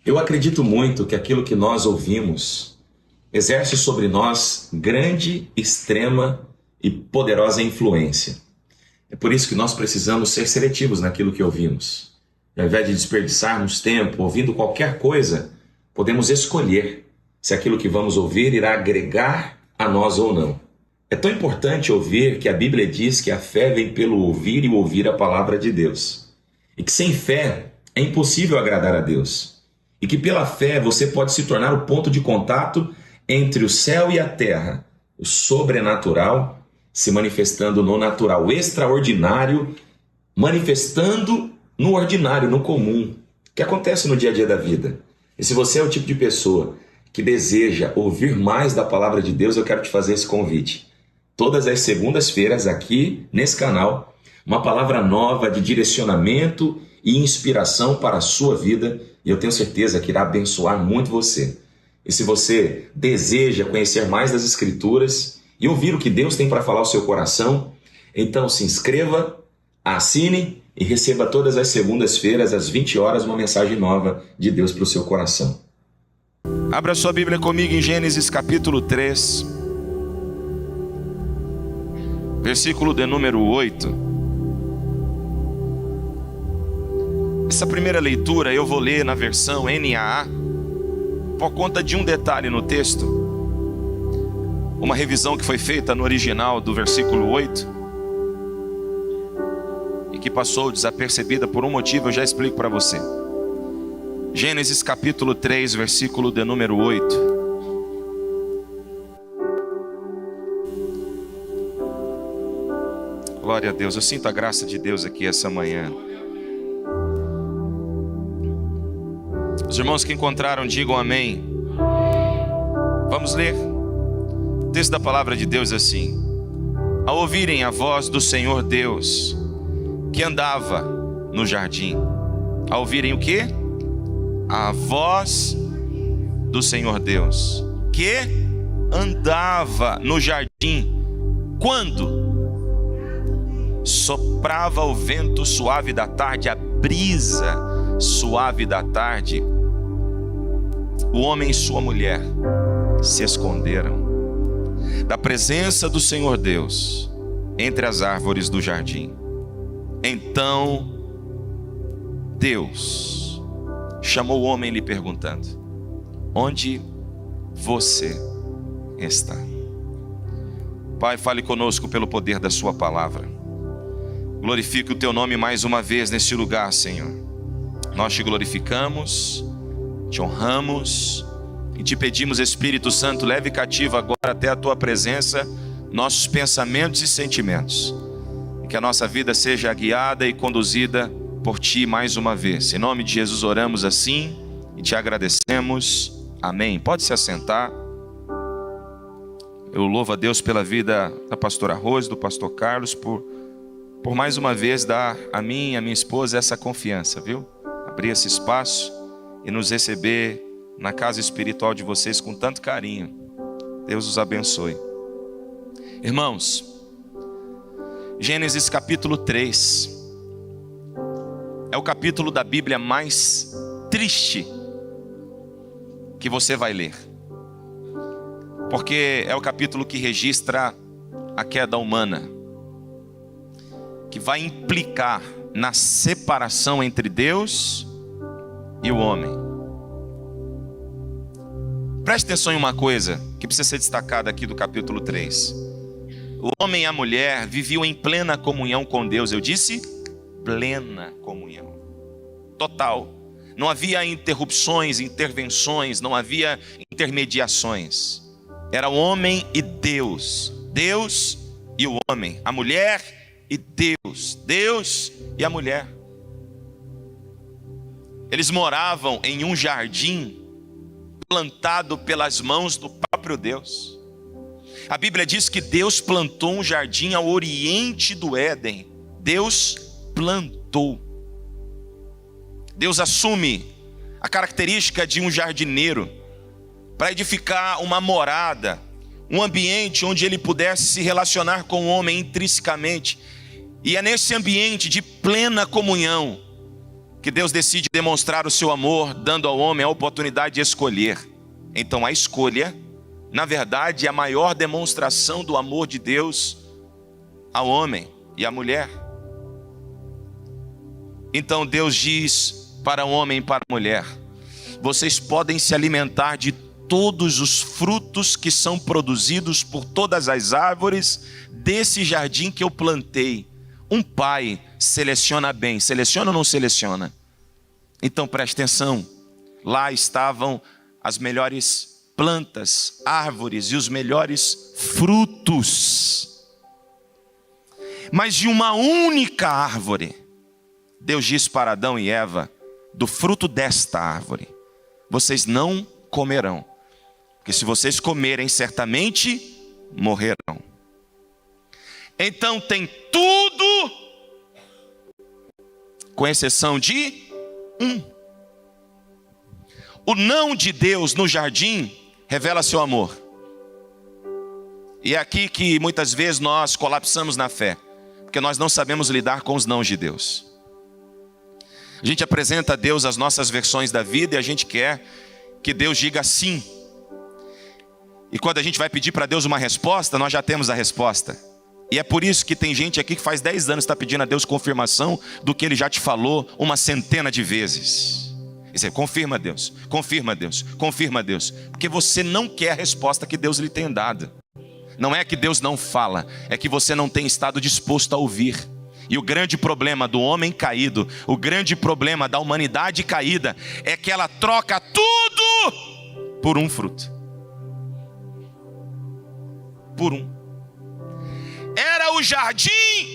Eu acredito muito que aquilo que nós ouvimos exerce sobre nós grande, extrema e poderosa influência. É por isso que nós precisamos ser seletivos naquilo que ouvimos. Ao invés de desperdiçarmos tempo ouvindo qualquer coisa, podemos escolher se aquilo que vamos ouvir irá agregar a nós ou não. É tão importante ouvir que a Bíblia diz que a fé vem pelo ouvir e ouvir a palavra de Deus. E que sem fé é impossível agradar a Deus. E que pela fé você pode se tornar o ponto de contato entre o céu e a terra, o sobrenatural se manifestando no natural, o extraordinário manifestando no ordinário, no comum, que acontece no dia a dia da vida. E se você é o tipo de pessoa que deseja ouvir mais da palavra de Deus, eu quero te fazer esse convite. Todas as segundas-feiras aqui nesse canal, uma palavra nova de direcionamento e inspiração para a sua vida, e eu tenho certeza que irá abençoar muito você. E se você deseja conhecer mais das Escrituras e ouvir o que Deus tem para falar ao seu coração, então se inscreva, assine e receba todas as segundas-feiras, às 20 horas, uma mensagem nova de Deus para o seu coração. Abra sua Bíblia comigo em Gênesis capítulo 3, versículo de número 8. Essa primeira leitura eu vou ler na versão NAA, por conta de um detalhe no texto, uma revisão que foi feita no original do versículo 8, e que passou desapercebida por um motivo, eu já explico para você. Gênesis capítulo 3, versículo de número 8. Glória a Deus, eu sinto a graça de Deus aqui essa manhã. Os irmãos que encontraram, digam amém. Vamos ler. O texto da palavra de Deus assim: ao ouvirem a voz do Senhor Deus, que andava no jardim. Ao ouvirem o quê? A voz do Senhor Deus, que andava no jardim. Quando soprava o vento suave da tarde, a brisa suave da tarde, o homem e sua mulher se esconderam da presença do Senhor Deus entre as árvores do jardim. Então Deus chamou o homem lhe perguntando: onde você está? Pai, fale conosco pelo poder da sua palavra. Glorifique o teu nome mais uma vez neste lugar, Senhor. Nós te glorificamos, te honramos e te pedimos, Espírito Santo, leve cativo agora até a tua presença nossos pensamentos e sentimentos, e que a nossa vida seja guiada e conduzida por ti mais uma vez. Em nome de Jesus oramos assim e te agradecemos. Amém. Pode se assentar. Eu louvo a Deus pela vida da pastora Rose, do pastor Carlos, por mais uma vez dar a mim e a minha esposa essa confiança, viu? Abrir esse espaço e nos receber na casa espiritual de vocês com tanto carinho. Deus os abençoe. Irmãos, Gênesis capítulo 3 é o capítulo da Bíblia mais triste que você vai ler, porque é o capítulo que registra a queda humana, que vai implicar na separação entre Deus e o homem. Preste atenção em uma coisa que precisa ser destacada aqui do capítulo 3. O homem e a mulher viviam em plena comunhão com Deus. Eu disse plena comunhão, total. Não havia interrupções, intervenções, não havia intermediações. Era o homem e Deus, Deus e o homem, a mulher e Deus, Deus e a mulher. Eles moravam em um jardim plantado pelas mãos do próprio Deus. A Bíblia diz que Deus plantou um jardim ao oriente do Éden. Deus plantou. Deus assume a característica de um jardineiro para edificar uma morada, um ambiente onde ele pudesse se relacionar com o homem intrinsecamente. E é nesse ambiente de plena comunhão que Deus decide demonstrar o seu amor, dando ao homem a oportunidade de escolher. Então a escolha, na verdade, é a maior demonstração do amor de Deus ao homem e à mulher. Então Deus diz para o homem e para a mulher: vocês podem se alimentar de todos os frutos que são produzidos por todas as árvores desse jardim que eu plantei. Um pai seleciona bem. Seleciona ou não seleciona? Então preste atenção. Lá estavam as melhores plantas, árvores e os melhores frutos. Mas de uma única árvore, Deus diz para Adão e Eva: do fruto desta árvore vocês não comerão, porque se vocês comerem, certamente morrerão. Então tem tudo, com exceção de um. O não de Deus no jardim revela seu amor. E é aqui que muitas vezes nós colapsamos na fé, porque nós não sabemos lidar com os nãos de Deus. A gente apresenta a Deus as nossas versões da vida e a gente quer que Deus diga sim. E quando a gente vai pedir para Deus uma resposta, nós já temos a resposta. E é por isso que tem gente aqui que faz 10 anos está pedindo a Deus confirmação do que Ele já te falou uma centena de vezes. E você confirma Deus, confirma Deus, confirma Deus. Porque você não quer a resposta que Deus lhe tem dado. Não é que Deus não fala, é que você não tem estado disposto a ouvir. E o grande problema do homem caído, o grande problema da humanidade caída, é que ela troca tudo por um fruto. Por um. Era o jardim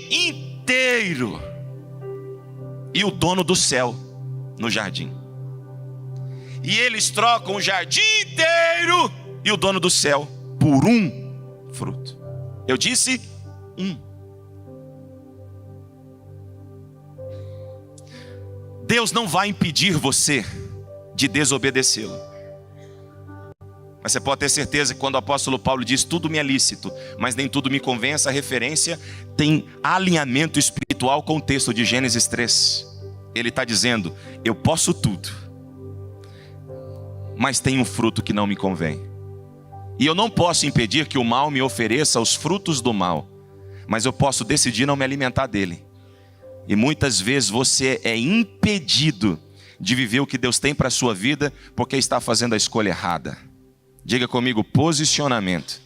inteiro e o dono do céu no jardim. E eles trocam o jardim inteiro e o dono do céu por um fruto. Eu disse um. Deus não vai impedir você de desobedecê-lo. Mas você pode ter certeza que quando o apóstolo Paulo diz tudo me é lícito, mas nem tudo me convém, essa referência tem alinhamento espiritual com o texto de Gênesis 3. Ele está dizendo: eu posso tudo, mas tem um fruto que não me convém. E eu não posso impedir que o mal me ofereça os frutos do mal, mas eu posso decidir não me alimentar dele. E muitas vezes você é impedido de viver o que Deus tem para a sua vida porque está fazendo a escolha errada. Diga comigo: posicionamento.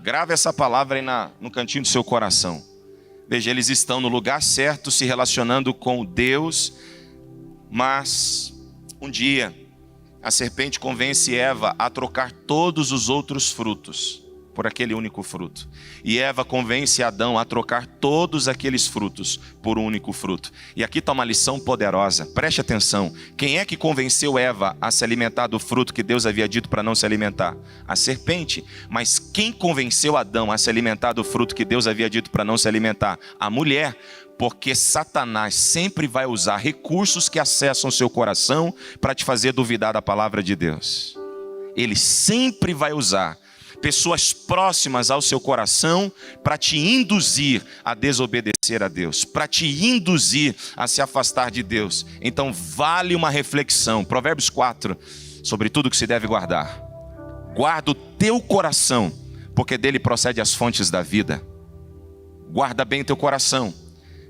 Grave essa palavra aí no cantinho do seu coração. Veja, eles estão no lugar certo, se relacionando com Deus. Mas um dia a serpente convence Eva a trocar todos os outros frutos por aquele único fruto. E Eva convence Adão a trocar todos aqueles frutos por um único fruto. E aqui está uma lição poderosa, preste atenção. Quem é que convenceu Eva a se alimentar do fruto que Deus havia dito para não se alimentar? A serpente. Mas quem convenceu Adão a se alimentar do fruto que Deus havia dito para não se alimentar? A mulher. Porque Satanás sempre vai usar recursos que acessam o seu coração para te fazer duvidar da palavra de Deus. Ele sempre vai usar pessoas próximas ao seu coração para te induzir a desobedecer a Deus, para te induzir a se afastar de Deus. Então vale uma reflexão. Provérbios 4, sobre tudo que se deve guardar. Guarda o teu coração, porque dele procede as fontes da vida. Guarda bem o teu coração,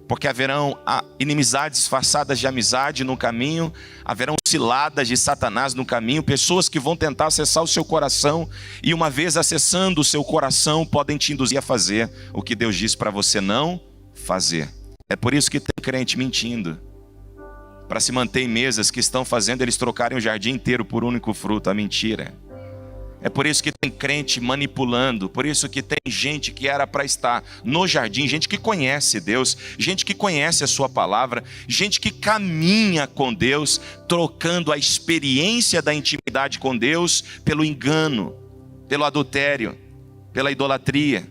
porque haverão inimizades disfarçadas de amizade no caminho, haverão ciladas de Satanás no caminho, pessoas que vão tentar acessar o seu coração, e uma vez acessando o seu coração, podem te induzir a fazer o que Deus diz para você não fazer. É por isso que tem crente mentindo, para se manter em mesas que estão fazendo eles trocarem o jardim inteiro por um único fruto, a mentira. É por isso que tem crente manipulando, por isso que tem gente que era para estar no jardim, gente que conhece Deus, gente que conhece a sua palavra, gente que caminha com Deus, trocando a experiência da intimidade com Deus pelo engano, pelo adultério, pela idolatria.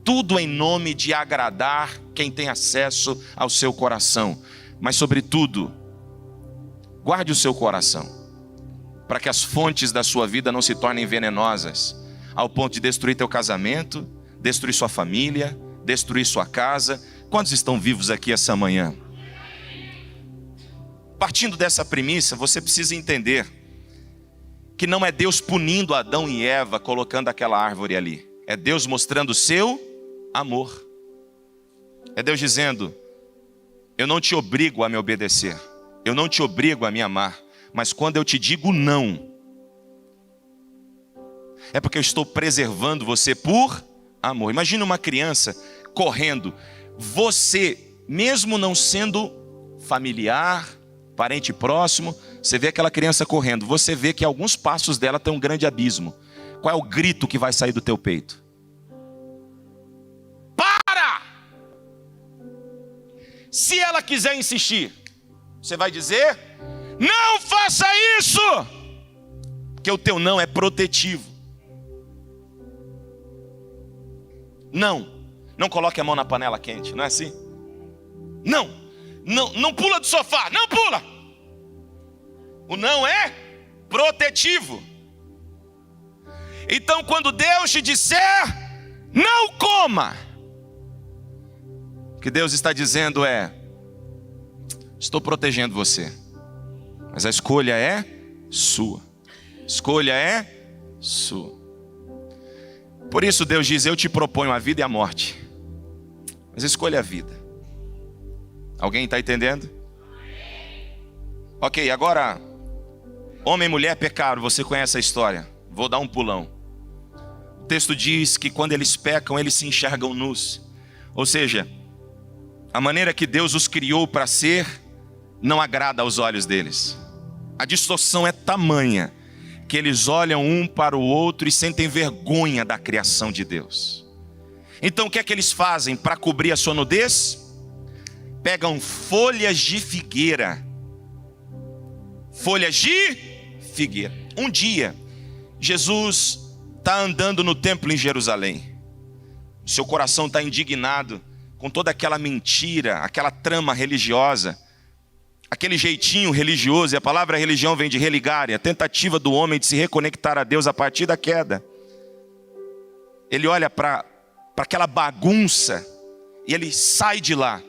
Tudo em nome de agradar quem tem acesso ao seu coração. Mas sobretudo, guarde o seu coração, para que as fontes da sua vida não se tornem venenosas, ao ponto de destruir teu casamento, destruir sua família, destruir sua casa. Quantos estão vivos aqui essa manhã? Partindo dessa premissa, você precisa entender que não é Deus punindo Adão e Eva colocando aquela árvore ali. É Deus mostrando o seu amor. É Deus dizendo: eu não te obrigo a me obedecer, eu não te obrigo a me amar, mas quando eu te digo não, é porque eu estou preservando você por amor. Imagina uma criança correndo, você, mesmo não sendo familiar, parente próximo, você vê aquela criança correndo, você vê que alguns passos dela tem um grande abismo. Qual é o grito que vai sair do teu peito? Para! Se ela quiser insistir, você vai dizer: não faça isso! Porque o teu não é protetivo. Não coloque a mão na panela quente, não é assim? Não pula do sofá, não pula. O não é protetivo. Então quando Deus te disser não coma, o que Deus está dizendo é: estou protegendo você, mas a escolha é sua. Escolha é sua. Por isso Deus diz: eu te proponho a vida e a morte, mas escolha a vida. Alguém está entendendo? Ok, agora, homem e mulher pecaram, você conhece a história. Vou dar um pulão. O texto diz que quando eles pecam, eles se enxergam nus. Ou seja, a maneira que Deus os criou para ser não agrada aos olhos deles. A distorção é tamanha que eles olham um para o outro e sentem vergonha da criação de Deus. Então o que é que eles fazem para cobrir a sua nudez? Pegam folhas de figueira. Folhas de figueira. Um dia, Jesus está andando no templo em Jerusalém. Seu coração está indignado com toda aquela mentira, aquela trama religiosa, aquele jeitinho religioso. E a palavra religião vem de religare, a tentativa do homem de se reconectar a Deus a partir da queda. Ele olha para aquela bagunça e ele sai de lá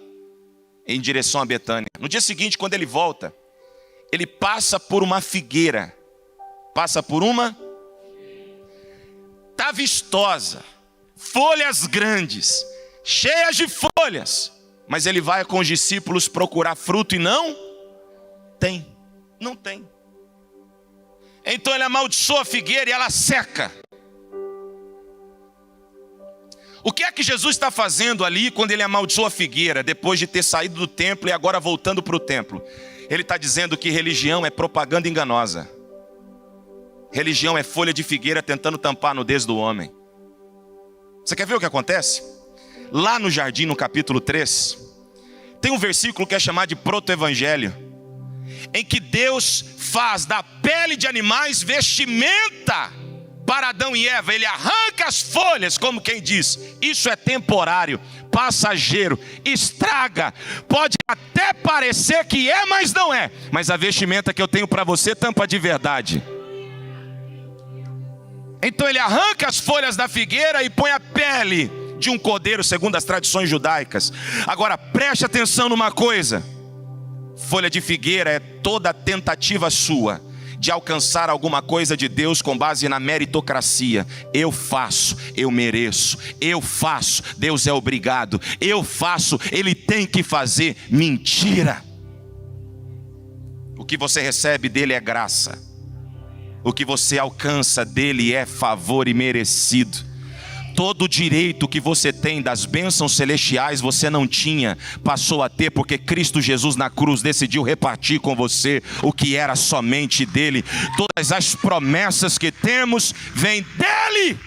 em direção a Betânia. No dia seguinte, quando ele volta, ele passa por uma figueira. Tá vistosa, folhas grandes, cheias de folhas. Mas ele vai com os discípulos procurar fruto e não tem. Então ele amaldiçoa a figueira e ela seca. O que é que Jesus está fazendo ali quando ele amaldiçoa a figueira, depois de ter saído do templo e agora voltando para o templo? Ele está dizendo que religião é propaganda enganosa. Religião é folha de figueira tentando tampar a nudez do homem. Você quer ver o que acontece? Lá no jardim, no capítulo 3, tem um versículo que é chamado de proto-evangelho, em que Deus faz da pele de animais vestimenta para Adão e Eva. Ele arranca as folhas, como quem diz: isso é temporário, passageiro, estraga. Pode até parecer que é, mas não é. Mas a vestimenta que eu tenho para você tampa de verdade. Então ele arranca as folhas da figueira e põe a pele de um cordeiro, segundo as tradições judaicas. Agora preste atenção numa coisa: folha de figueira é toda tentativa sua de alcançar alguma coisa de Deus com base na meritocracia. Eu faço, eu mereço. Eu faço, Deus é obrigado. Eu faço, Ele tem que fazer. Mentira. O que você recebe dele é graça. O que você alcança dele é favor imerecido. Todo o direito que você tem das bênçãos celestiais você não tinha, passou a ter porque Cristo Jesus na cruz decidiu repartir com você o que era somente dele. Todas as promessas que temos vêm dele.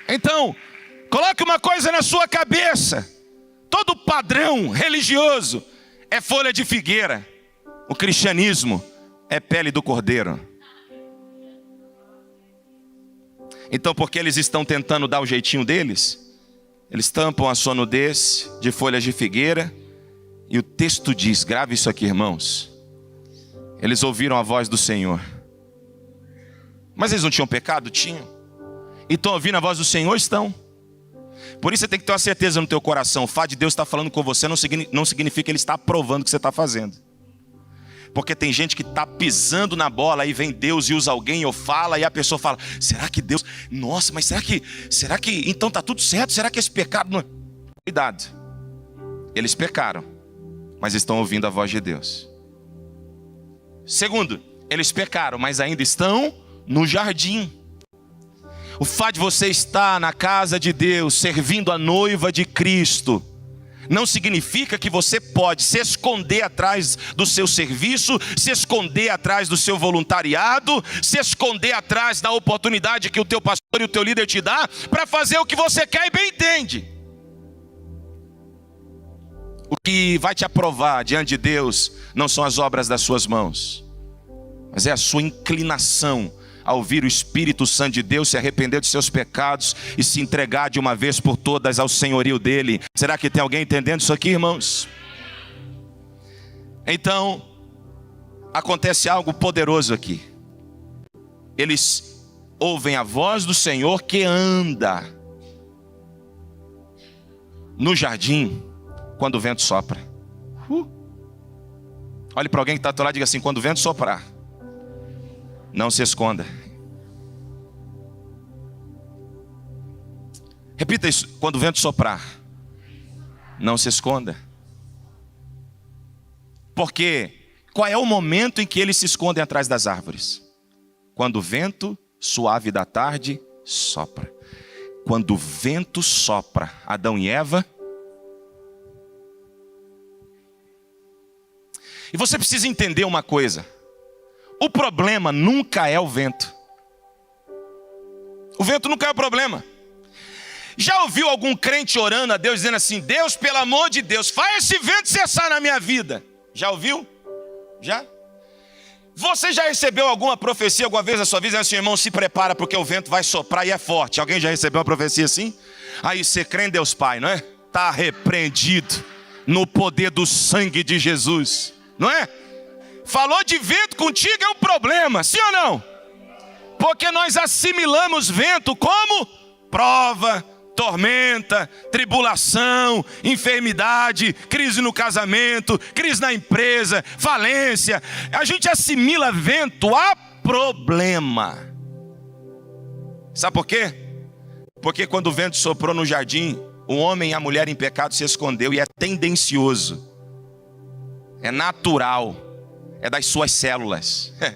Então, coloque uma coisa na sua cabeça: todo padrão religioso é folha de figueira. O cristianismo é pele do cordeiro. Então, porque eles estão tentando dar o jeitinho deles, eles tampam a sua nudez de folhas de figueira. E o texto diz, grave isso aqui, irmãos: eles ouviram a voz do Senhor. Mas eles não tinham pecado? Tinham. E estão ouvindo a voz do Senhor? Estão. Por isso você tem que ter uma certeza no teu coração. O fato de Deus estar falando com você não significa que Ele está aprovando o que você está fazendo. Porque tem gente que está pisando na bola, aí vem Deus e usa alguém ou fala, e a pessoa fala, será que Deus... Nossa, mas será que então está tudo certo? Será que esse pecado não... Cuidado. Eles pecaram, mas estão ouvindo a voz de Deus. Segundo, eles pecaram, mas ainda estão no jardim. O fato de você estar na casa de Deus, servindo a noiva de Cristo, não significa que você pode se esconder atrás do seu serviço, se esconder atrás do seu voluntariado, se esconder atrás da oportunidade que o teu pastor e o teu líder te dá para fazer o que você quer e bem entende. O que vai te aprovar diante de Deus não são as obras das suas mãos, mas é a sua inclinação a ouvir o Espírito Santo de Deus, se arrepender dos seus pecados e se entregar de uma vez por todas ao senhorio dele. Será que tem alguém entendendo isso aqui, irmãos? Então, acontece algo poderoso aqui. Eles ouvem a voz do Senhor que anda no jardim quando o vento sopra. Olhe para alguém que está ao teu lado e diga assim: quando o vento soprar, não se esconda. Repita isso: quando o vento soprar, não se esconda. Porque qual é o momento em que eles se escondem atrás das árvores? Quando o vento suave da tarde sopra. Quando o vento sopra, Adão e Eva. E você precisa entender uma coisa: o problema nunca é o vento. O vento nunca é o problema. Já ouviu algum crente orando a Deus, dizendo assim: Deus, pelo amor de Deus, faz esse vento cessar na minha vida? Já ouviu? Já? Você já recebeu alguma profecia alguma vez na sua vida, dizendo assim: irmão, se prepara porque o vento vai soprar e é forte? Alguém já recebeu uma profecia assim? Aí você crê em Deus Pai, não é? Está repreendido no poder do sangue de Jesus, não é? Falou de vento contigo é um problema, sim ou não? Porque nós assimilamos vento como prova, tormenta, tribulação, enfermidade, crise no casamento, crise na empresa, falência. A gente assimila vento a problema. Sabe por quê? Porque quando o vento soprou no jardim, o homem e a mulher em pecado se escondeu, e é tendencioso, é natural, é das suas células, é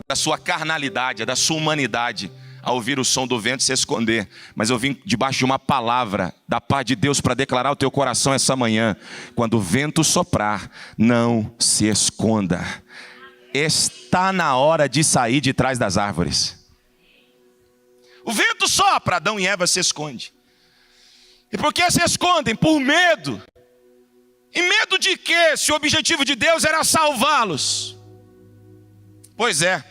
da sua carnalidade, é da sua humanidade, a ouvir o som do vento se esconder. Mas eu vim debaixo de uma palavra da paz de Deus para declarar ao teu coração essa manhã: quando o vento soprar, não se esconda. Está na hora de sair de trás das árvores. O vento sopra, Adão e Eva se escondem. E por que se escondem? Por medo. E medo de quê? Se o objetivo de Deus era salvá-los. Pois é.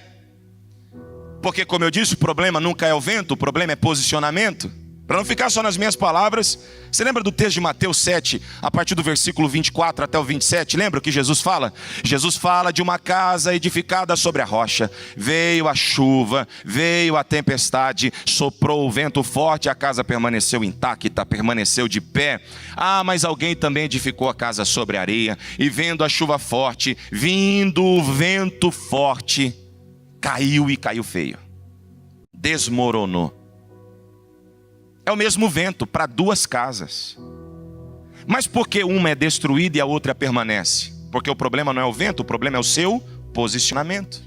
Porque, como eu disse, o problema nunca é o vento, o problema é posicionamento. Para não ficar só nas minhas palavras, você lembra do texto de Mateus 7, a partir do versículo 24 até o 27? Lembra o que Jesus fala? Jesus fala de uma casa edificada sobre a rocha. Veio a chuva, veio a tempestade, soprou o vento forte, a casa permaneceu intacta, permaneceu de pé. Ah, mas alguém também edificou a casa sobre a areia, e vendo a chuva forte, vindo o vento forte, caiu e caiu feio, desmoronou. É o mesmo vento para duas casas. Mas por que uma é destruída e a outra permanece? Porque o problema não é o vento, o problema é o seu posicionamento.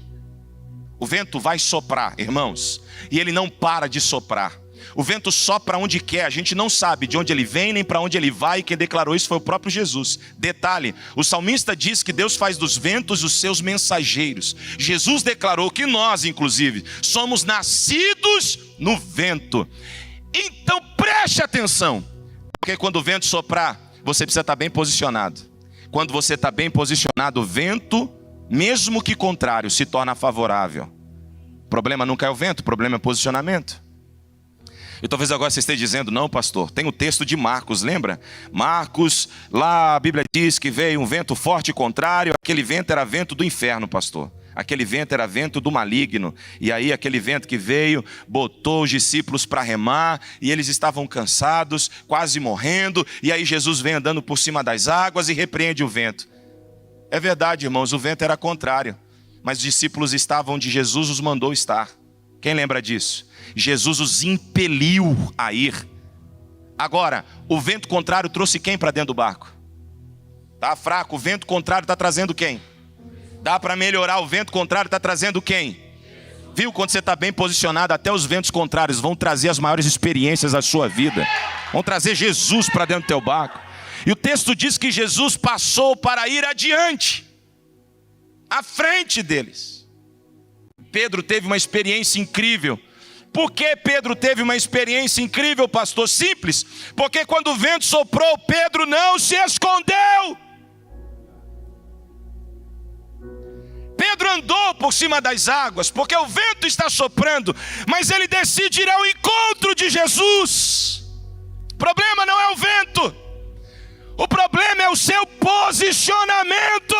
O vento vai soprar, irmãos, e ele não para de soprar. O vento sopra onde quer, a gente não sabe de onde ele vem nem para onde ele vai. Quem declarou isso foi o próprio Jesus. Detalhe, o salmista diz que Deus faz dos ventos os seus mensageiros. Jesus declarou que nós, inclusive, somos nascidos no vento. Então preste atenção, porque quando o vento soprar, você precisa estar bem posicionado. Quando você está bem posicionado, o vento, mesmo que contrário, se torna favorável. O problema nunca é o vento, o problema é o posicionamento. E talvez agora você esteja dizendo: não, pastor, tem o texto de Marcos, lembra? Marcos, lá a Bíblia diz que veio um vento forte e contrário. Aquele vento era vento do inferno, pastor. Aquele vento era vento do maligno. E aí aquele vento que veio, botou os discípulos para remar, e eles estavam cansados, quase morrendo, e aí Jesus vem andando por cima das águas e repreende o vento. É verdade, irmãos, o vento era contrário, mas os discípulos estavam onde Jesus os mandou estar. Quem lembra disso? Jesus os impeliu a ir. Agora, o vento contrário trouxe quem para dentro do barco? Está fraco, o vento contrário está trazendo quem? Dá para melhorar, o vento contrário está trazendo quem? Viu? Quando você está bem posicionado, até os ventos contrários vão trazer as maiores experiências da sua vida. Vão trazer Jesus para dentro do teu barco. E o texto diz que Jesus passou para ir adiante, à frente deles. Pedro teve uma experiência incrível. Por que Pedro teve uma experiência incrível, pastor? Simples, porque quando o vento soprou, Pedro não se escondeu. Pedro andou por cima das águas, porque o vento está soprando, mas ele decide ir ao encontro de Jesus. O problema não é o vento, o problema é o seu posicionamento.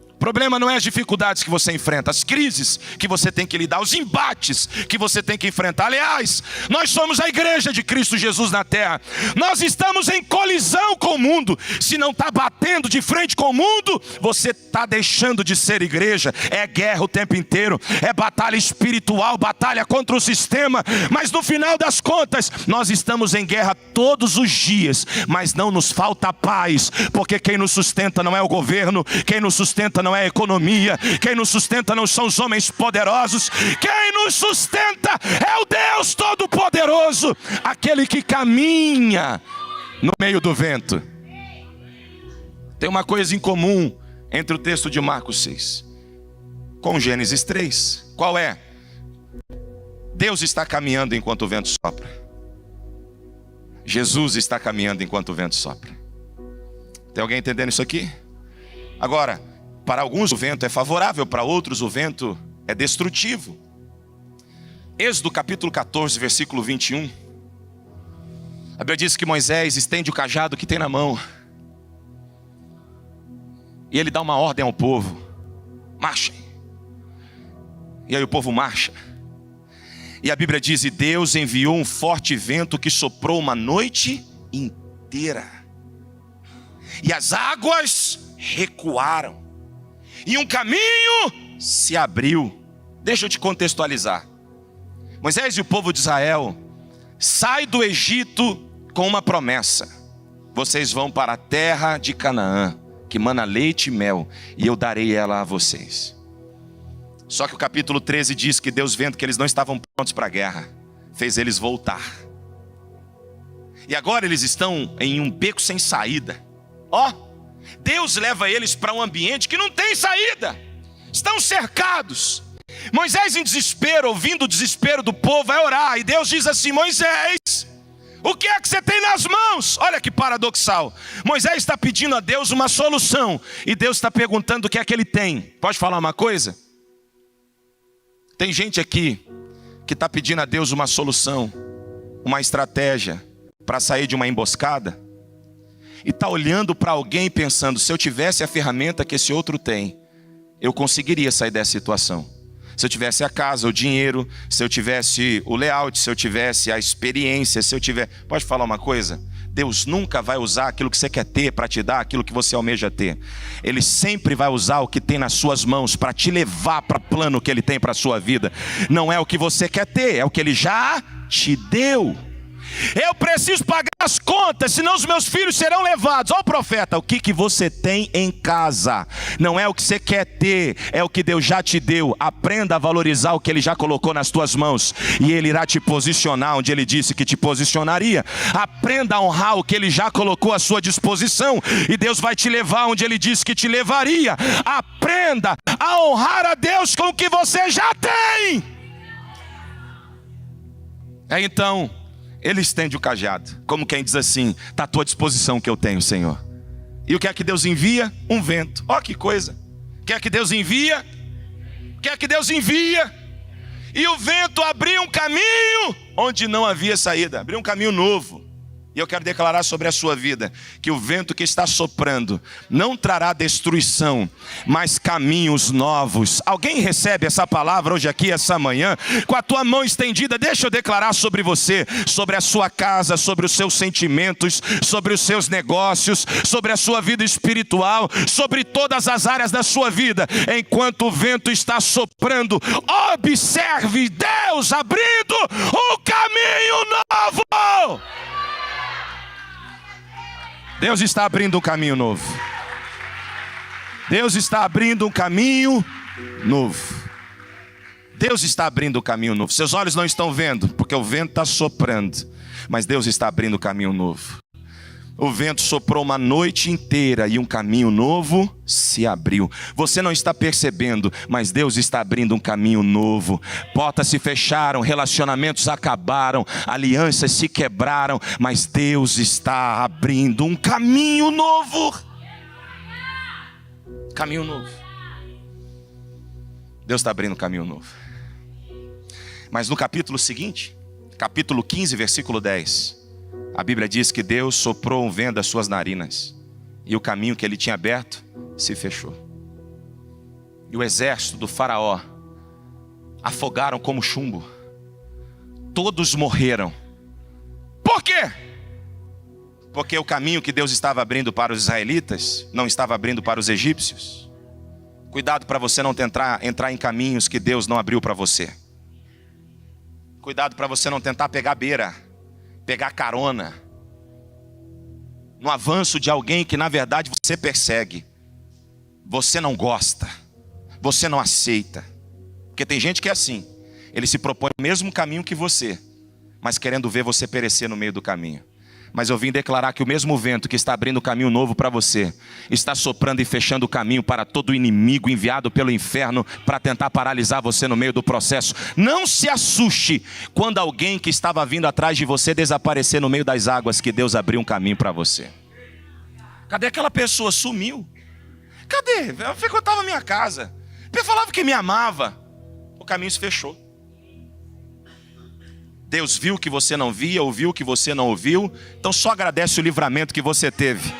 O problema não é as dificuldades que você enfrenta, as crises que você tem que lidar, os embates que você tem que enfrentar. Aliás, nós somos a igreja de Cristo Jesus na terra. Nós estamos em colisão com o mundo. Se não está batendo de frente com o mundo, você está deixando de ser igreja. É guerra o tempo inteiro, é batalha espiritual, batalha contra o sistema. Mas no final das contas, nós estamos em guerra todos os dias. Mas não nos falta paz, porque quem nos sustenta não é o governo, quem nos sustenta não é a economia, quem nos sustenta não são os homens poderosos, quem nos sustenta é o Deus Todo-Poderoso, aquele que caminha no meio do vento. Tem uma coisa em comum entre o texto de Marcos 6 com Gênesis 3. Qual é? Deus está caminhando enquanto o vento sopra. Jesus está caminhando enquanto o vento sopra. Tem alguém entendendo isso aqui? Agora, para alguns o vento é favorável, para outros o vento é destrutivo. Êxodo capítulo 14, versículo 21. A Bíblia diz que Moisés estende o cajado que tem na mão. E ele dá uma ordem ao povo: marchem. E aí o povo marcha. E a Bíblia diz: e Deus enviou um forte vento que soprou uma noite inteira. E as águas recuaram. E um caminho se abriu. Deixa eu te contextualizar. Moisés e o povo de Israel sai do Egito com uma promessa: vocês vão para a terra de Canaã, que mana leite e mel, e eu darei ela a vocês. Só que o capítulo 13 diz que Deus, vendo que eles não estavam prontos para a guerra, fez eles voltar. E agora eles estão em um beco sem saída. Deus leva eles para um ambiente que não tem saída. Estão cercados. Moisés, em desespero, ouvindo o desespero do povo, vai orar. E Deus diz assim: Moisés, o que é que você tem nas mãos? Olha que paradoxal. Moisés está pedindo a Deus uma solução, e Deus está perguntando o que é que ele tem. Pode falar uma coisa? Tem gente aqui que está pedindo a Deus uma solução, uma estratégia para sair de uma emboscada, e está olhando para alguém e pensando: se eu tivesse a ferramenta que esse outro tem, eu conseguiria sair dessa situação. Se eu tivesse a casa, o dinheiro, se eu tivesse o layout, se eu tivesse a experiência, se eu tiver... Pode falar uma coisa? Deus nunca vai usar aquilo que você quer ter para te dar aquilo que você almeja ter. Ele sempre vai usar o que tem nas suas mãos para te levar para o plano que Ele tem para a sua vida. Não é o que você quer ter, é o que Ele já te deu. Eu preciso pagar as contas, senão os meus filhos serão levados. Ó, profeta, o que você tem em casa? Não é o que você quer ter, é o que Deus já te deu. Aprenda a valorizar o que Ele já colocou nas tuas mãos, e Ele irá te posicionar onde Ele disse que te posicionaria. Aprenda a honrar o que Ele já colocou à sua disposição, e Deus vai te levar onde Ele disse que te levaria. Aprenda a honrar a Deus com o que você já tem. Então Ele estende o cajado, como quem diz assim: está à tua disposição o que eu tenho, Senhor. E o que é que Deus envia? Um vento. Ó, que coisa. O que é que Deus envia? O que é que Deus envia? E o vento abriu um caminho onde não havia saída. Abriu um caminho novo. E eu quero declarar sobre a sua vida que o vento que está soprando não trará destruição, mas caminhos novos. Alguém recebe essa palavra hoje aqui, essa manhã? Com a tua mão estendida, deixa eu declarar sobre você, sobre a sua casa, sobre os seus sentimentos, sobre os seus negócios, sobre a sua vida espiritual, sobre todas as áreas da sua vida. Enquanto o vento está soprando, observe Deus abrindo um caminho novo. Deus está abrindo um caminho novo. Deus está abrindo um caminho novo. Deus está abrindo um caminho novo. Seus olhos não estão vendo, porque o vento está soprando. Mas Deus está abrindo um caminho novo. O vento soprou uma noite inteira e um caminho novo se abriu. Você não está percebendo, mas Deus está abrindo um caminho novo. Portas se fecharam, relacionamentos acabaram, alianças se quebraram, mas Deus está abrindo um caminho novo. Caminho novo. Deus está abrindo um caminho novo. Mas no capítulo seguinte, capítulo 15, versículo 10... a Bíblia diz que Deus soprou um vento das suas narinas, e o caminho que ele tinha aberto se fechou. E o exército do faraó afogaram como chumbo. Todos morreram. Por quê? Porque o caminho que Deus estava abrindo para os israelitas não estava abrindo para os egípcios. Cuidado para você não tentar entrar em caminhos que Deus não abriu para você. Cuidado para você não tentar pegar beira, pegar carona no avanço de alguém que na verdade você persegue, você não gosta, você não aceita. Porque tem gente que é assim, ele se propõe o mesmo caminho que você, mas querendo ver você perecer no meio do caminho. Mas eu vim declarar que o mesmo vento que está abrindo um caminho novo para você, está soprando e fechando o caminho para todo inimigo enviado pelo inferno para tentar paralisar você no meio do processo. Não se assuste quando alguém que estava vindo atrás de você desaparecer no meio das águas, que Deus abriu um caminho para você. Cadê aquela pessoa? Sumiu. Cadê? Eu frequentava a minha casa, eu falava que me amava, o caminho se fechou. Deus viu que você não via, ouviu que você não ouviu, então só agradece o livramento que você teve.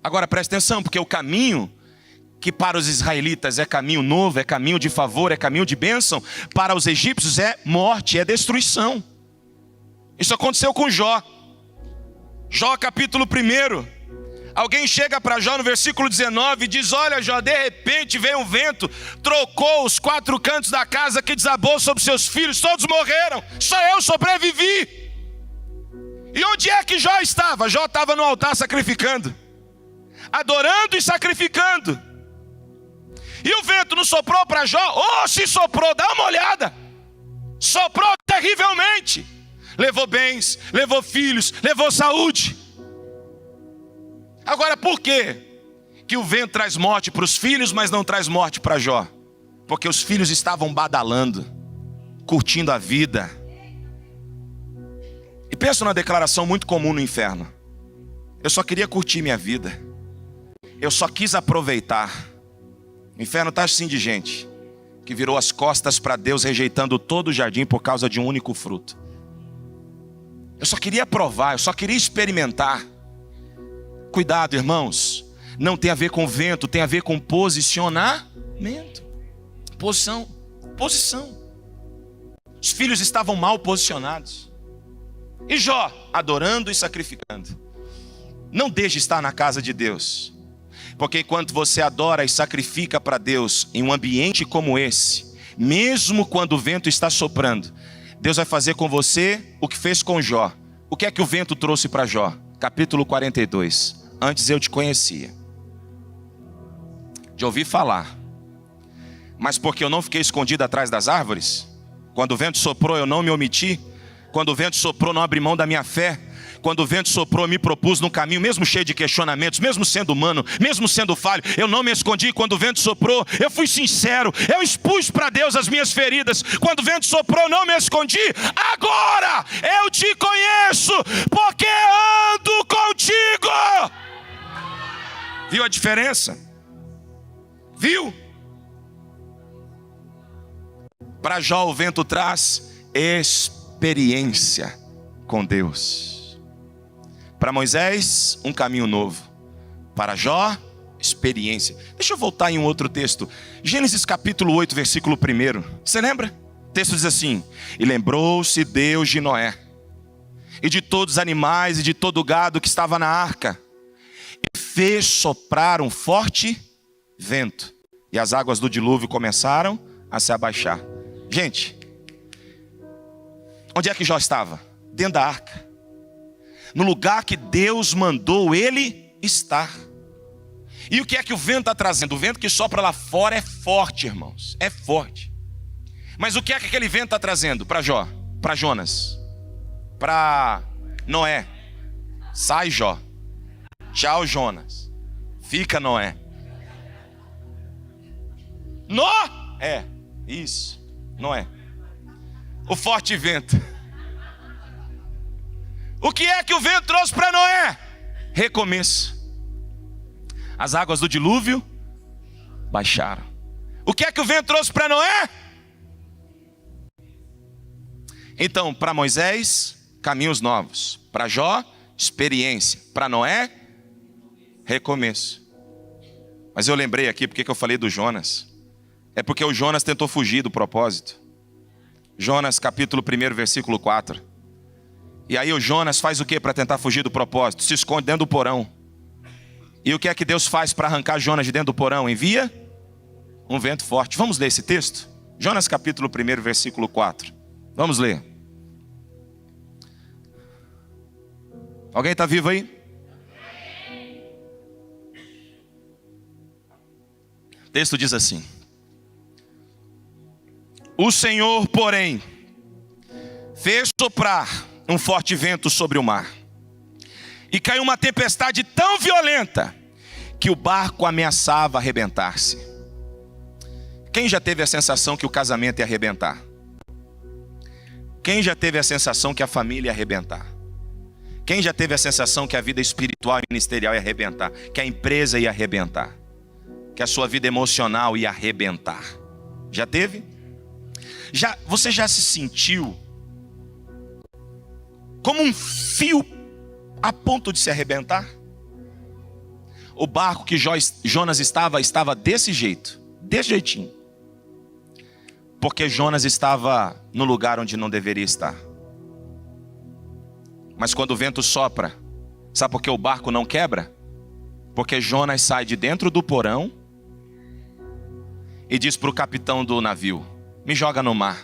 Agora preste atenção, porque o caminho que para os israelitas é caminho novo, é caminho de favor, é caminho de bênção, para os egípcios é morte, é destruição. Isso aconteceu com Jó. Jó capítulo 1. Alguém chega para Jó no versículo 19 e diz: olha Jó, de repente veio um vento, trocou os 4 cantos da casa, que desabou sobre seus filhos, todos morreram, só eu sobrevivi. E onde é que Jó estava? Jó estava no altar sacrificando, adorando e sacrificando. E o vento não soprou para Jó? Oh, se soprou, dá uma olhada. Soprou terrivelmente. Levou bens, levou filhos, levou saúde. Agora, por quê que o vento traz morte para os filhos, mas não traz morte para Jó? Porque os filhos estavam badalando, curtindo a vida. E penso numa declaração muito comum no inferno: eu só queria curtir minha vida, eu só quis aproveitar. O inferno está assim de gente que virou as costas para Deus, rejeitando todo o jardim por causa de um único fruto. Eu só queria provar, eu só queria experimentar. Cuidado, irmãos, não tem a ver com vento, tem a ver com posicionamento. Posição. Os filhos estavam mal posicionados. E Jó, adorando e sacrificando. Não deixe de estar na casa de Deus, porque enquanto você adora e sacrifica para Deus em um ambiente como esse, mesmo quando o vento está soprando, Deus vai fazer com você o que fez com Jó. O que é que o vento trouxe para Jó? Capítulo 42. Antes eu te conhecia, de ouvir falar, mas porque eu não fiquei escondido atrás das árvores, quando o vento soprou eu não me omiti, quando o vento soprou não abri mão da minha fé, quando o vento soprou eu me propus num caminho, mesmo cheio de questionamentos, mesmo sendo humano, mesmo sendo falho, eu não me escondi. Quando o vento soprou eu fui sincero, eu expus para Deus as minhas feridas. Quando o vento soprou eu não me escondi. Agora eu te conheço, porque ando contigo. Viu a diferença? Viu? Para Jó o vento traz esperança. experiência com Deus. Para Moisés, um caminho novo. Para Jó, experiência. Deixa eu voltar em um outro texto. Gênesis capítulo 8, versículo 1. Você lembra? O texto diz assim: e lembrou-se Deus de Noé, e de todos os animais e de todo o gado que estava na arca, e fez soprar um forte vento, e as águas do dilúvio começaram a se abaixar. Gente, onde é que Jó estava? Dentro da arca, no lugar que Deus mandou ele estar. E o que é que o vento está trazendo? O vento que sopra lá fora é forte, irmãos, é forte. Mas o que é que aquele vento está trazendo para Jó, para Jonas, para Noé? Sai, Jó. Tchau, Jonas. Fica, Noé. Isso, Noé. O forte vento. O que é que o vento trouxe para Noé? Recomeço. As águas do dilúvio baixaram. O que é que o vento trouxe para Noé? Então, para Moisés, caminhos novos. Para Jó, experiência. Para Noé, recomeço. Mas eu lembrei aqui porque que eu falei do Jonas. É porque o Jonas tentou fugir do propósito. Jonas capítulo 1, versículo 4. E aí o Jonas faz o que para tentar fugir do propósito? Se esconde dentro do porão. E o que é que Deus faz para arrancar Jonas de dentro do porão? Envia um vento forte. Vamos ler esse texto? Jonas capítulo 1, versículo 4. Vamos ler. Alguém está vivo aí? O texto diz assim: o Senhor, porém, fez soprar um forte vento sobre o mar, e caiu uma tempestade tão violenta que o barco ameaçava arrebentar-se. Quem já teve a sensação que o casamento ia arrebentar? Quem já teve a sensação que a família ia arrebentar? Quem já teve a sensação que a vida espiritual e ministerial ia arrebentar? Que a empresa ia arrebentar? Que a sua vida emocional ia arrebentar? Já teve? Você já se sentiu como um fio a ponto de se arrebentar? O barco que Jonas estava desse jeito, desse jeitinho, porque Jonas estava no lugar onde não deveria estar. Mas quando o vento sopra, sabe por que o barco não quebra? Porque Jonas sai de dentro do porão e diz para o capitão do navio: me joga no mar.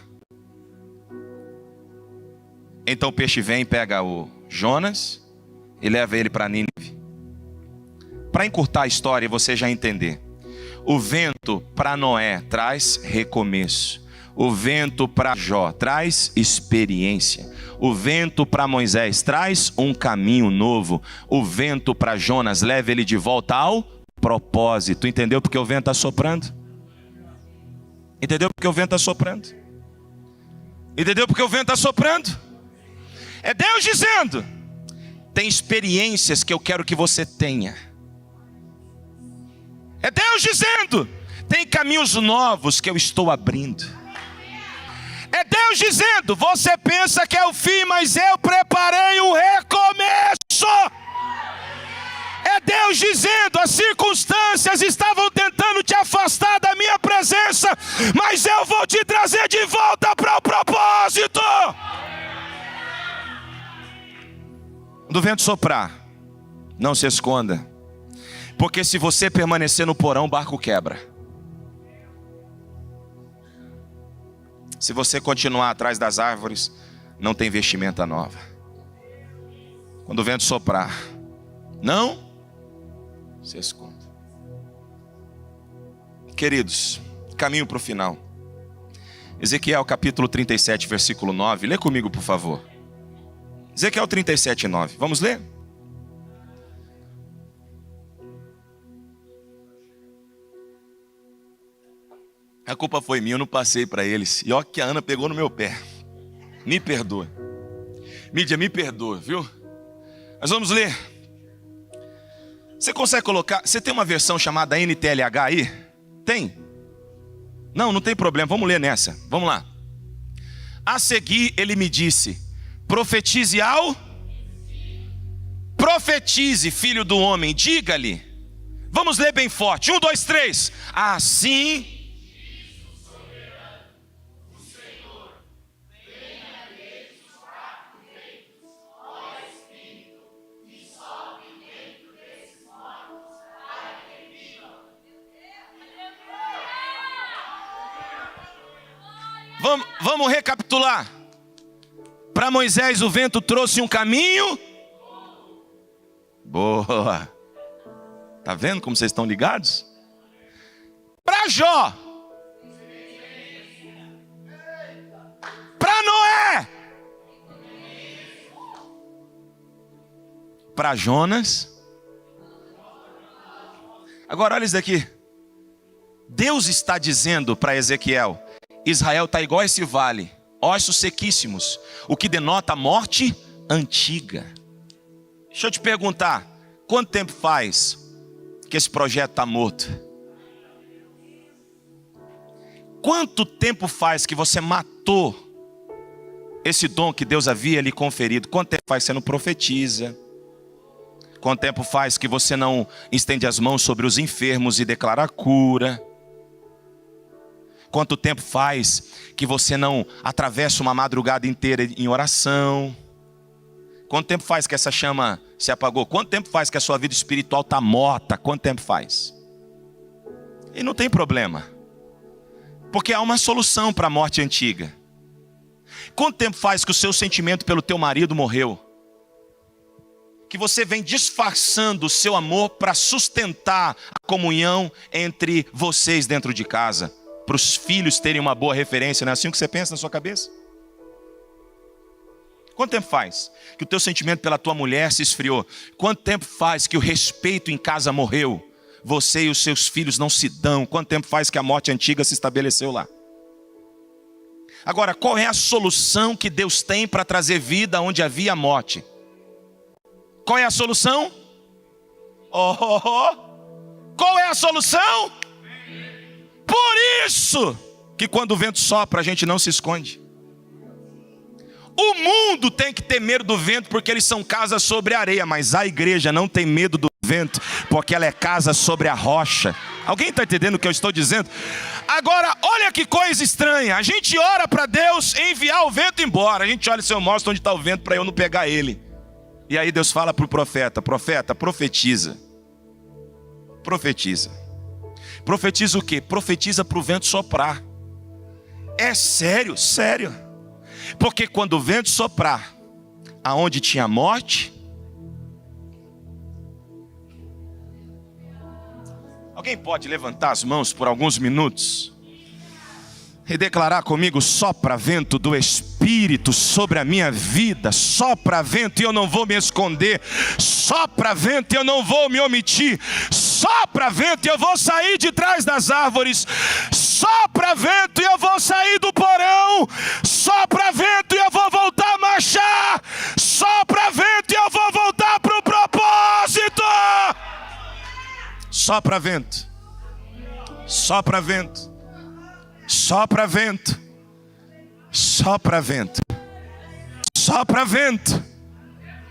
Então o peixe vem e pega o Jonas e leva ele para Nínive. Para encurtar a história e você já entender, o vento para Noé traz recomeço. O vento para Jó traz experiência. O vento para Moisés traz um caminho novo. O vento para Jonas leva ele de volta ao propósito. Entendeu porque o vento está soprando? Entendeu porque o vento está soprando? Entendeu porque o vento está soprando? É Deus dizendo: tem experiências que eu quero que você tenha. É Deus dizendo: tem caminhos novos que eu estou abrindo. É Deus dizendo: você pensa que é o fim, mas eu preparei um recomeço. É Deus dizendo: as circunstâncias estavam tentando te afastar da minha presença, mas eu vou te trazer de volta para o propósito. Quando o vento soprar, não se esconda, porque se você permanecer no porão, o barco quebra. Se você continuar atrás das árvores, não tem vestimenta nova. Quando o vento soprar, não se esconda. Queridos, caminho para o final. Ezequiel capítulo 37, versículo 9. Lê comigo, por favor. Ezequiel 37, 9. Vamos ler? A culpa foi minha, eu não passei para eles. E ó que a Ana pegou no meu pé. Me perdoa. Mídia, me perdoa, viu? Mas vamos ler. Você consegue colocar... Você tem uma versão chamada NTLH aí? Tem? Não tem problema, vamos ler nessa. Vamos lá. A seguir ele me disse: profetize, filho do homem, diga-lhe. Vamos ler bem forte, 1, 2, 3. Assim Vamos recapitular. Para Moisés o vento trouxe um caminho. Boa. Tá vendo como vocês estão ligados? Para Jó. Para Noé. Para Jonas. Agora olha isso daqui. Deus está dizendo para Ezequiel: Israel está igual a esse vale, ossos sequíssimos, o que denota a morte antiga. Deixa eu te perguntar, quanto tempo faz que esse projeto está morto? Quanto tempo faz que você matou esse dom que Deus havia lhe conferido? Quanto tempo faz que você não profetiza? Quanto tempo faz que você não estende as mãos sobre os enfermos e declara a cura? Quanto tempo faz que você não atravessa uma madrugada inteira em oração? Quanto tempo faz que essa chama se apagou? Quanto tempo faz que a sua vida espiritual está morta? Quanto tempo faz? E não tem problema, porque há uma solução para a morte antiga. Quanto tempo faz que o seu sentimento pelo teu marido morreu? Que você vem disfarçando o seu amor para sustentar a comunhão entre vocês dentro de casa, para os filhos terem uma boa referência, não é assim que você pensa na sua cabeça? Quanto tempo faz que o teu sentimento pela tua mulher se esfriou? Quanto tempo faz que o respeito em casa morreu? Você e os seus filhos não se dão. Quanto tempo faz que a morte antiga se estabeleceu lá? Agora, qual é a solução que Deus tem para trazer vida onde havia morte? Qual é a solução? Qual é a solução? Por isso que quando o vento sopra, a gente não se esconde. O mundo tem que ter medo do vento porque eles são casa sobre a areia, mas a igreja não tem medo do vento porque ela é casa sobre a rocha. Alguém está entendendo o que eu estou dizendo? Agora, olha que coisa estranha. A gente ora para Deus enviar o vento embora. A gente olha, Senhor, mostra onde está o vento para eu não pegar ele. E aí Deus fala para o profeta: profeta, profetiza. Profetiza. Profetiza o quê? Profetiza para o vento soprar. É sério, sério. Porque quando o vento soprar, aonde tinha morte... Alguém pode levantar as mãos por alguns minutos e declarar comigo: sopra vento do Espírito sobre a minha vida, sopra vento e eu não vou me esconder, sopra vento e eu não vou me omitir, sopra vento e eu vou sair de trás das árvores, sopra vento e eu vou sair do porão, sopra vento e eu vou voltar a marchar, sopra vento e eu vou voltar para o propósito. Sopra vento, sopra vento, sopra vento, sopra vento, sopra vento,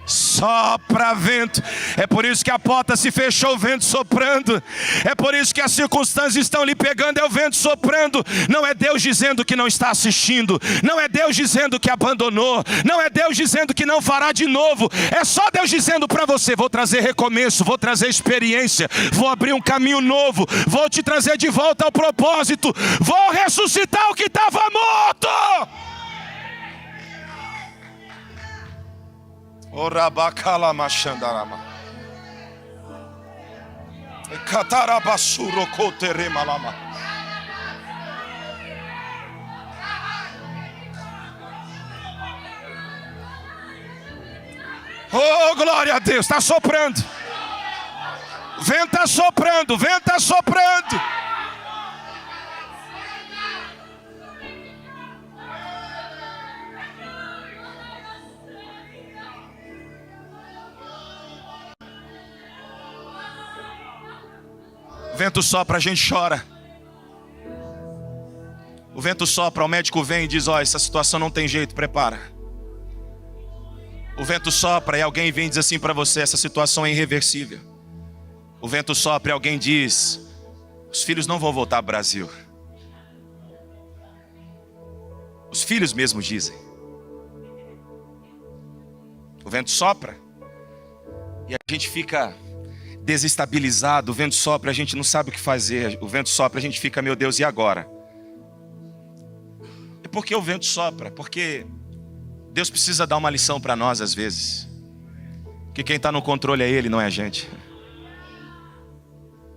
sopra vento. É por isso que a porta se fechou, o vento soprando. É por isso que as circunstâncias estão lhe pegando, é o vento soprando. Não é Deus dizendo que não está assistindo, não é Deus dizendo que abandonou, não é Deus dizendo que não fará de novo. É só Deus dizendo para você: vou trazer recomeço, vou trazer experiência, vou abrir um caminho novo, vou te trazer de volta ao propósito, vou ressuscitar o que estava morto. Orabacala machandarama. Catarabasuro coteremalama. Oh, glória a Deus, está soprando. Vento está soprando, vento está soprando. Vento sopra, a gente chora. O vento sopra, o médico vem e diz: ó, essa situação não tem jeito, prepara. O vento sopra e alguém vem e diz assim para você: essa situação é irreversível. O vento sopra e alguém diz: os filhos não vão voltar ao Brasil. Os filhos mesmo dizem. O vento sopra e a gente fica desestabilizado. O vento sopra, a gente não sabe o que fazer. O vento sopra, a gente fica: meu Deus, e agora? E por que o vento sopra? Porque Deus precisa dar uma lição para nós às vezes. Que quem está no controle é Ele, não é a gente.